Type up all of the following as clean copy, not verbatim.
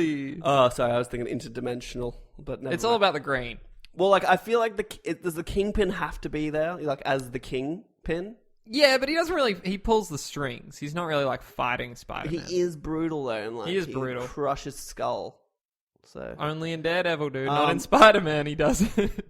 really? Oh, sorry, I was thinking interdimensional, but never It's all about the green. Well, like, I feel like does the kingpin have to be there, like, as the kingpin? Yeah, but he doesn't really... He pulls the strings. He's not really, like, fighting Spider-Man. He is brutal, though, and, like, He is brutal. Crushes skull. So Only in Daredevil, dude. Not in Spider-Man, he doesn't.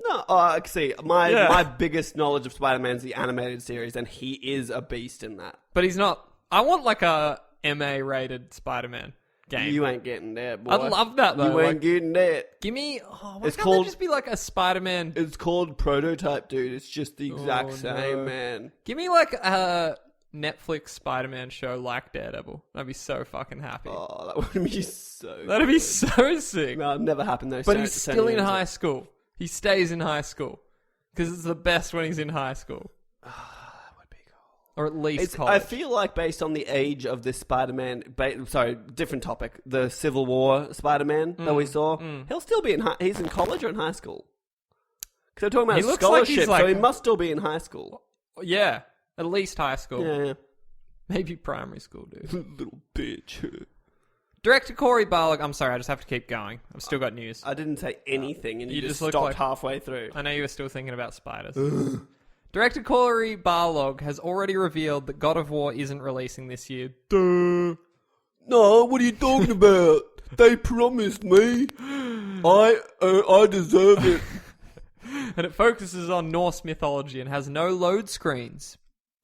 No, see, my biggest knowledge of Spider-Man is the animated series, and he is a beast in that. But he's not... I want, like, a MA-rated Spider-Man game. You ain't getting that, boy. I'd love that, though. You ain't getting that. Give me... Oh, why can't there just be, like, a Spider-Man... It's called Prototype, dude. It's just the exact same, man. Give me, like, a Netflix Spider-Man show like Daredevil. I'd be so fucking happy. Oh, that would be so That'd be so sick. No, it'd never happen, though. But he's still in high school. He stays in high school. Because it's the best when he's in high school. That would be cool. Or at least college. I feel like based on the age of this Spider-Man... sorry, different topic. The Civil War Spider-Man that we saw. He'll still be he's in college or in high school? Because they're talking about scholarship, so he must still be in high school. Yeah, at least high school. Yeah. Maybe primary school, dude. Little bitch. Director Corey Barlog... I'm sorry, I just have to keep going. I've still got news. I didn't say anything, and you just looked stopped halfway through. I know you were still thinking about spiders. Director Corey Barlog has already revealed that God of War isn't releasing this year. Duh. No, what are you talking about? They promised me. I deserve it. And it focuses on Norse mythology and has no load screens.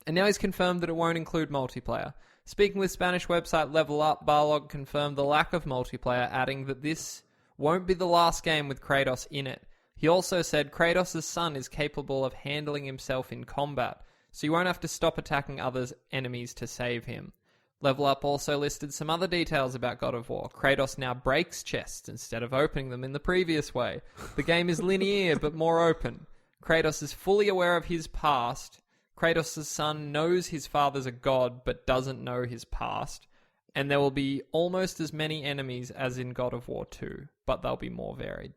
And now he's confirmed that it won't include multiplayer. Speaking with Spanish website Level Up, Barlog confirmed the lack of multiplayer, adding that this won't be the last game with Kratos in it. He also said Kratos' son is capable of handling himself in combat, so you won't have to stop attacking others' enemies to save him. Level Up also listed some other details about God of War. Kratos now breaks chests instead of opening them in the previous way. The game is linear but more open. Kratos is fully aware of his past. Kratos' son knows his father's a god but doesn't know his past. And there will be almost as many enemies as in God of War 2, but they'll be more varied.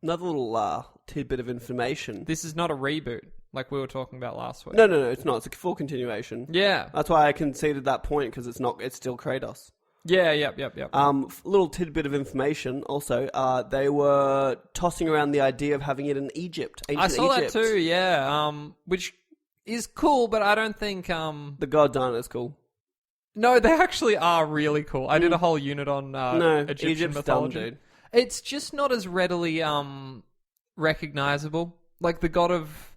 Another little tidbit of information. This is not a reboot, like we were talking about last week. No, it's not. It's a full continuation. Yeah. That's why I conceded that point, because it's still Kratos. Yeah, yep. Little tidbit of information also. They were tossing around the idea of having it in Egypt. Ancient I saw Egypt. that too, yeah. Which is cool, but I don't think... The gods aren't as cool. No, they actually are really cool. I did a whole unit on Egyptian Egypt's mythology. dumb, dude. It's just not as readily recognizable. Like the god of...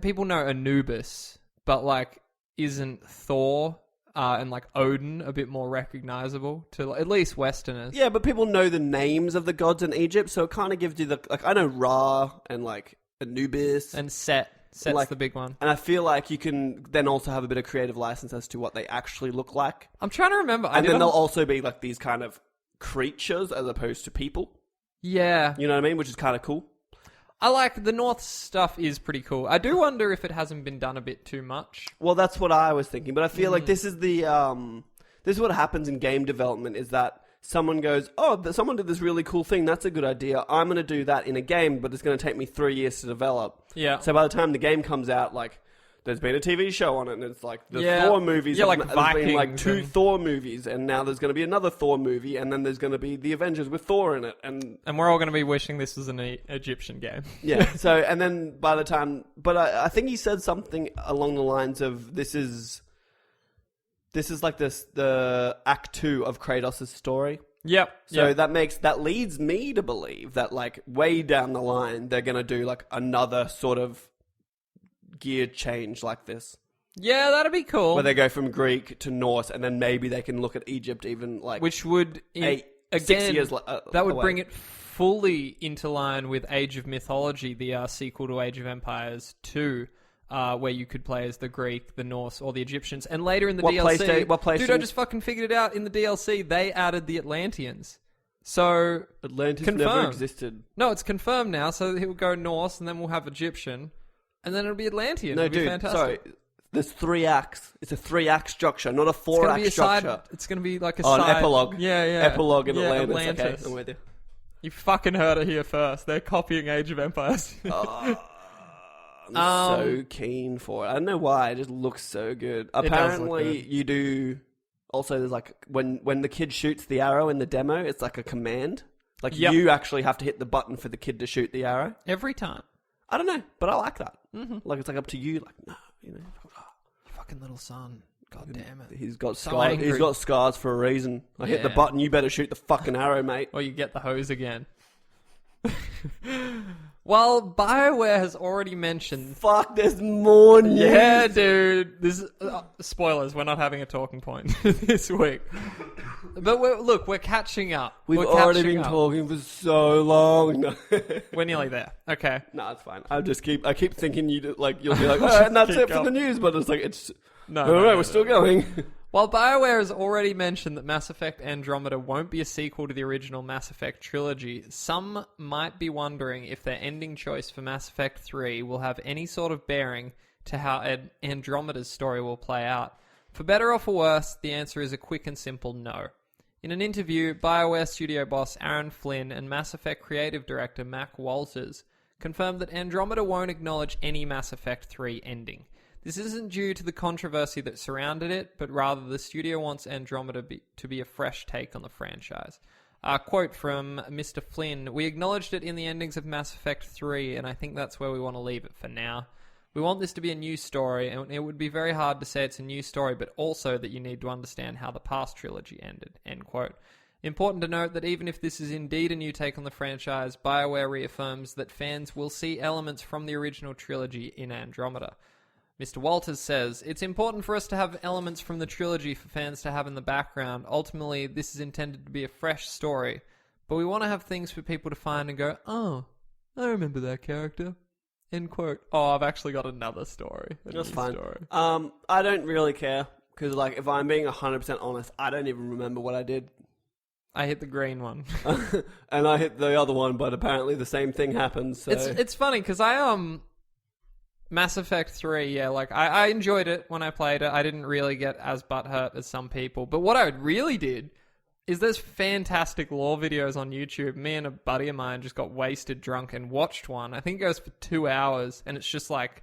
people know Anubis, but isn't Thor... and Odin a bit more recognizable to at least Westerners. Yeah, but people know the names of the gods in Egypt, so it kind of gives you the... I know Ra and Anubis. And Set. Set's the big one. And I feel like you can then also have a bit of creative license as to what they actually look like. I'm trying to remember. And then they'll also be these kind of creatures as opposed to people. Yeah. You know what I mean? Which is kind of cool. I like the North stuff is pretty cool. I do wonder if it hasn't been done a bit too much. Well, that's what I was thinking, but I feel like this is the this is what happens in game development, is that someone goes, someone did this really cool thing, that's a good idea, I'm going to do that in a game, but it's going to take me 3 years to develop. Yeah. So by the time the game comes out, there's been a TV show on it, and it's the Thor movies. Yeah, there's been 2 and... Thor movies, and now there's going to be another Thor movie, and then there's going to be the Avengers with Thor in it, and we're all going to be wishing this was an Egyptian game. Yeah. So, and then by the time, but I think he said something along the lines of this is the Act 2 of Kratos' story. Yep. So that leads me to believe that way down the line they're going to do another sort of gear change like this. Yeah, that'd be cool. Where they go from Greek to Norse, and then maybe they can look at Egypt even which would 6 years that would away. bring it fully into line with Age of Mythology, the sequel to Age of Empires 2. Where you could play as the Greek, the Norse, or the Egyptians. And later in the DLC... What PlayStation? Dude, I just fucking figured it out. In the DLC, they added the Atlanteans. So... Atlantis confirmed. never existed. No, it's confirmed now. So he'll go Norse, and then we'll have Egyptian. And then it'll be Atlantean. No, it'll be dude, fantastic. sorry. There's 3 acts. It's a 3-act structure, not a 4-act structure. It's going to be like a an side... epilogue. Yeah. Epilogue in Atlantis. Atlantis. Okay, I'm with you. You fucking heard it here first. They're copying Age of Empires. I'm so keen for it. I don't know why. It just looks so good. Apparently, you do Also, there's like when the kid shoots the arrow in the demo, it's like a command. Like Yep. you actually have to hit the button for the kid to shoot the arrow. Every time. I don't know, but I like that. Mm-hmm. Like it's like up to you. Like no, Fucking little son. God damn it. he's got So scars. angry. He's got scars for a reason. I hit the Yeah. button. You better shoot the fucking arrow, mate. Or you get the hose again. Well, BioWare has already mentioned... Fuck, there's more news. Yeah, dude. This spoilers, we're not having a talking point this week. But we're catching up. We've We're already catching been up. talking for so long. No, We're nearly there. Okay. no, it's fine. I keep thinking you'll be like, oh, and that's Keep it for going. the news. But it's like it's No, we're still going. While BioWare has already mentioned that Mass Effect Andromeda won't be a sequel to the original Mass Effect trilogy, some might be wondering if their ending choice for Mass Effect 3 will have any sort of bearing to how Andromeda's story will play out. For better or for worse, the answer is a quick and simple no. In an interview, BioWare studio boss Aaron Flynn and Mass Effect creative director Mac Walters confirmed that Andromeda won't acknowledge any Mass Effect 3 ending. This isn't due to the controversy that surrounded it, but rather the studio wants Andromeda to be a fresh take on the franchise. Quote from Mr. Flynn, "We acknowledged it in the endings of Mass Effect 3, and I think that's where we want to leave it for now. We want this to be a new story, and it would be very hard to say it's a new story, but also that you need to understand how the past trilogy ended." End quote. Important to note that even if this is indeed a new take on the franchise, BioWare reaffirms that fans will see elements from the original trilogy in Andromeda. Mr. Walters says, "It's important for us to have elements from the trilogy for fans to have in the background. Ultimately, this is intended to be a fresh story, but we want to have things for people to find and go, oh, I remember that character." End quote. Oh, I've actually got another story. That's fine. Story. I don't really care because, like, if I'm being 100% honest, I don't even remember what I did. I hit the green one. And I hit the other one, but apparently the same thing happened. So It's funny because Mass Effect 3, yeah, like, I enjoyed it when I played it. I didn't really get as butthurt as some people. But what I really did is there's fantastic lore videos on YouTube. Me and a buddy of mine just got wasted drunk and watched one. I think it goes for 2 hours, and it's just, like,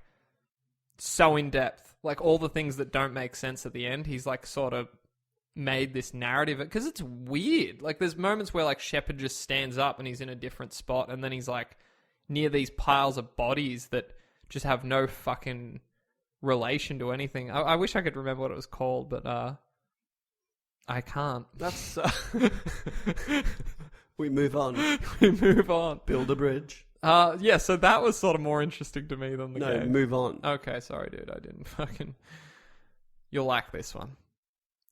so in-depth. Like, all the things that don't make sense at the end, he's, like, sort of made this narrative. Because it's weird. Like, there's moments where, like, Shepard just stands up and he's in a different spot, and then he's, like, near these piles of bodies that just have no fucking relation to anything. I wish I could remember what it was called, but I can't. that's we move on. We move on. Build a bridge. Yeah, so that was sort of more interesting to me than the game. No, move on. Okay, sorry, dude. I didn't fucking... You'll like this one.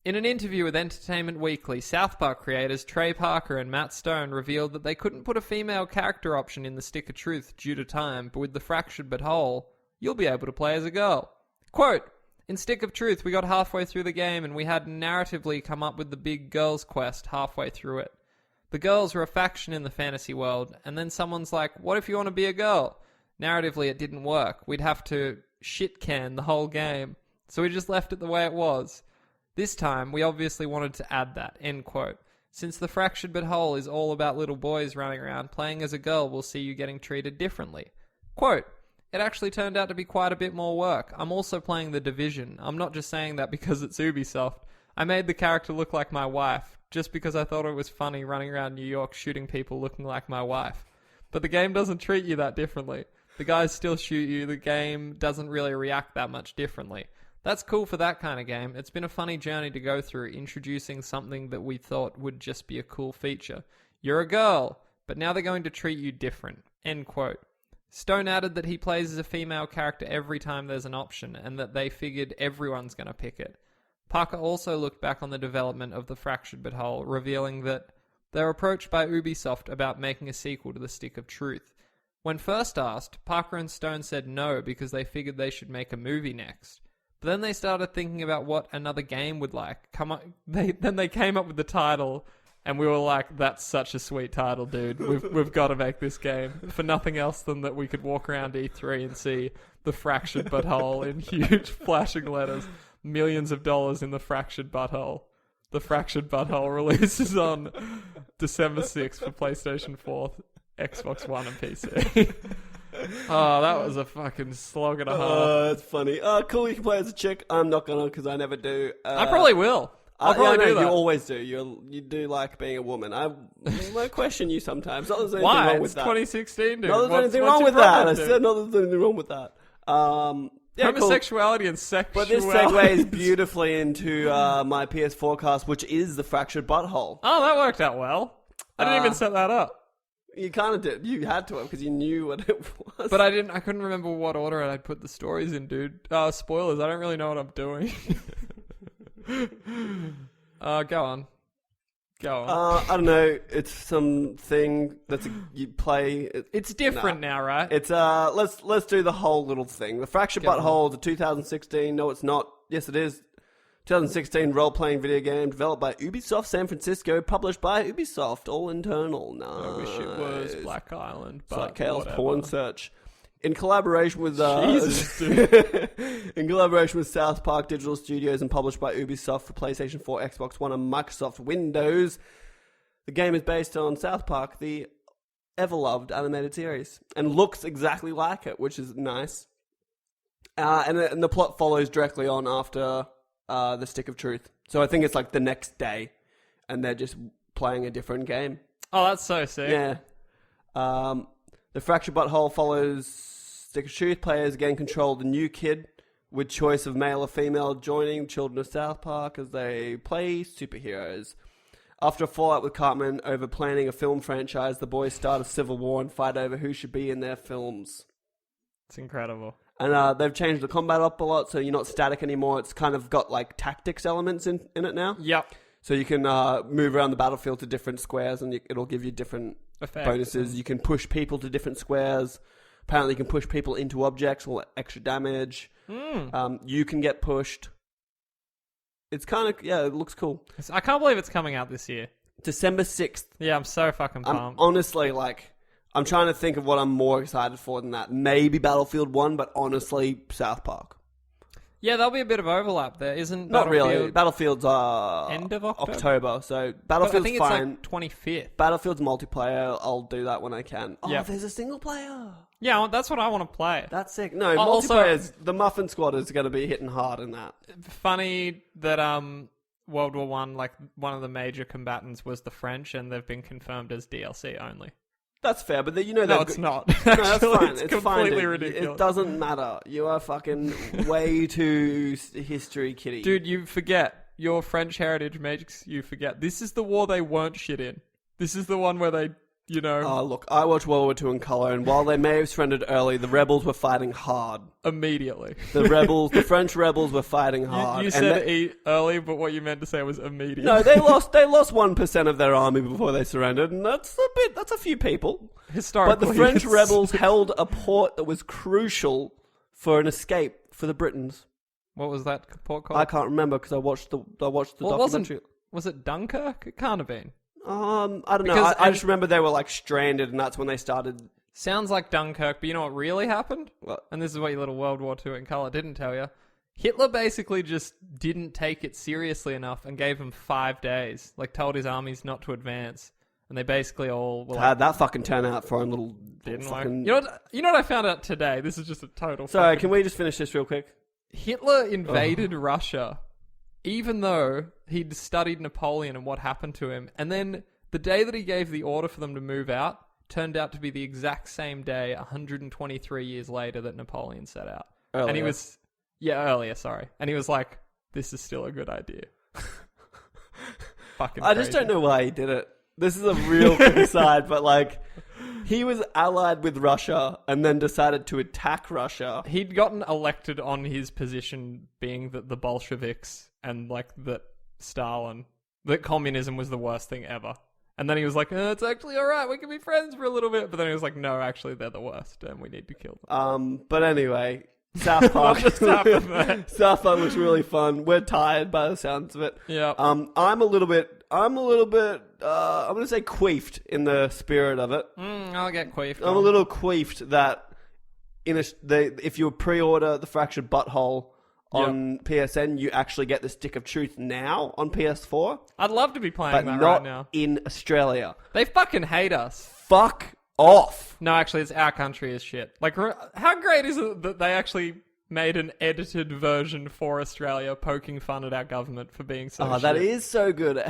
In an interview with Entertainment Weekly, South Park creators Trey Parker and Matt Stone revealed that they couldn't put a female character option in the Stick of Truth due to time, but with the Fractured But Whole, you'll be able to play as a girl. Quote, "In Stick of Truth, we got halfway through the game and we had narratively come up with the big girls quest halfway through it. The girls were a faction in the fantasy world, and then someone's like, what if you want to be a girl? Narratively, it didn't work. We'd have to shit-can the whole game. So we just left it the way it was. This time, we obviously wanted to add that." End quote. "Since the Fractured But Whole is all about little boys running around, playing as a girl will see you getting treated differently." Quote, "It actually turned out to be quite a bit more work. I'm also playing The Division. I'm not just saying that because it's Ubisoft. I made the character look like my wife, just because I thought it was funny running around New York shooting people looking like my wife. But the game doesn't treat you that differently. The guys still shoot you. The game doesn't really react that much differently. That's cool for that kind of game. It's been a funny journey to go through, introducing something that we thought would just be a cool feature. You're a girl, but now they're going to treat you different." End quote. Stone added that he plays as a female character every time there's an option, and that they figured everyone's going to pick it. Parker also looked back on the development of the Fractured But Whole, revealing that they were approached by Ubisoft about making a sequel to the Stick of Truth. When first asked, Parker and Stone said no because they figured they should make a movie next. But then they started thinking about what another game would like. Then they came up with the title, and we were like, "That's such a sweet title, dude. We've got to make this game." For nothing else than that we could walk around E3 and see the Fractured But Whole in huge flashing letters. Millions of dollars in the Fractured Butthole. The Fractured Butthole releases on December 6th for PlayStation 4, Xbox One, and PC. Oh, that was a fucking slog and a half. That's funny. Cool, you can play as a chick. I'm not gonna because I never do. I probably will. I'll probably do that. You always do. You do like being a woman. I might question you sometimes. Not there's anything Why? wrong with It's that. 2016, dude. Not there's What's anything your wrong with problem, that. I dude? said not there's anything wrong with that. Yeah, Homosexuality and sexuality. But this segues beautifully into my PS4 cast, which is the fractured butthole. Oh, that worked out well. I didn't even set that up. You kind of did. You had to have because you knew what it was. But I couldn't remember what order I'd put the stories in, dude. Spoilers. I don't really know what I'm doing. Go on. I don't know. It's something you play. It's different now, right? It's let's do the whole little thing. The fractured butthole is a 2016. No, it's not. Yes, it is. 2016 role-playing video game developed by Ubisoft San Francisco, published by Ubisoft, all internal. Nice. I wish it was Black Island, but it's like Chaos whatever. Porn Search. In collaboration with Jesus, dude. in collaboration with South Park Digital Studios and published by Ubisoft for PlayStation 4, Xbox One, and Microsoft Windows, the game is based on South Park, the ever-loved animated series, and looks exactly like it, which is nice. And the plot follows directly on after the Stick of Truth. So I think it's like the next day, and they're just playing a different game. Oh, that's so sick. Yeah. The Fractured Butthole follows Stick of Truth. Players gain control of the new kid with choice of male or female joining Children of South Park as they play superheroes. After a fallout with Cartman over planning a film franchise, the boys start a civil war and fight over who should be in their films. It's incredible. And they've changed the combat up a lot, so you're not static anymore. It's kind of got like tactics elements in it now. Yep. So you can move around the battlefield to different squares, and it'll give you different effects. Bonuses. You can push people to different squares. Apparently, you can push people into objects or extra damage. You can get pushed. It's kind of, it looks cool. I can't believe it's coming out this year. December 6th. Yeah, I'm so fucking pumped. I'm honestly, I'm trying to think of what I'm more excited for than that. Maybe Battlefield 1, but honestly, South Park. Yeah, there'll be a bit of overlap there, isn't Not Battlefield? really. Battlefield's end of October, so Battlefield's I think fine. It's like 25th. Battlefield's multiplayer. I'll do that when I can. Oh, Yep. There's a single player. Yeah, that's what I want to play. That's sick. No, Also- multiplayer's the Muffin Squad is going to be hitting hard in that. Funny that World War One, like one of the major combatants was the French, and they've been confirmed as DLC only. That's fair, but No, it's not. No, that's Actually, fine. it's It's completely fine, dude. ridiculous. It doesn't matter. You are fucking way too history kitty. Dude, you forget. Your French heritage makes you forget. This is the war they weren't shit in. This is the one where they, Oh, look, I watched World War II in colour, and while they may have surrendered early, the rebels were fighting hard. immediately. The French rebels were fighting hard. You and said early, but what you meant to say was immediately. No, they lost 1% of their army before they surrendered, and that's a few people. Historically. But the French rebels held a port that was crucial for an escape for the Britons. What was that port called? I can't remember because I watched the documentary. Was it Dunkirk? It can't have been. I don't know. I just remember they were stranded, and that's when they started. Sounds like Dunkirk, but you know what really happened? What? And this is what your little World War II in colour didn't tell you. Hitler basically just didn't take it seriously enough and gave him 5 days. Told his armies not to advance. And they basically all were How'd that fucking turn out for a little didn't fucking... You know what I found out today? This is just a total... Sorry, can we just finish this real quick? Hitler invaded Russia, even though he'd studied Napoleon and what happened to him. And then the day that he gave the order for them to move out turned out to be the exact same day, 123 years later, that Napoleon set out. Earlier. And he was... Yeah, earlier, sorry. And he was like, this is still a good idea. Fucking I just crazy. don't know why he did it. This is a real quick aside, but he was allied with Russia and then decided to attack Russia. He'd gotten elected on his position being that the Bolsheviks and that Stalin, that communism was the worst thing ever. And then he was like, it's actually alright, we can be friends for a little bit. But then he was like, no, actually they're the worst and we need to kill them. But anyway, South Park. What just happened there? South Park looks really fun. We're tired by the sounds of it. Yeah. I'm a little bit, I'm going to say queefed in the spirit of it. I'll get queefed. I'm a little queefed that if you pre-order the Fractured Butthole on PSN, you actually get the Stick of Truth now on PS4. I'd love to be playing but that not right now. in Australia. They fucking hate us. Fuck off. No, actually, it's our country is shit. How great is it that they actually made an edited version for Australia poking fun at our government for being so shit. That is so good.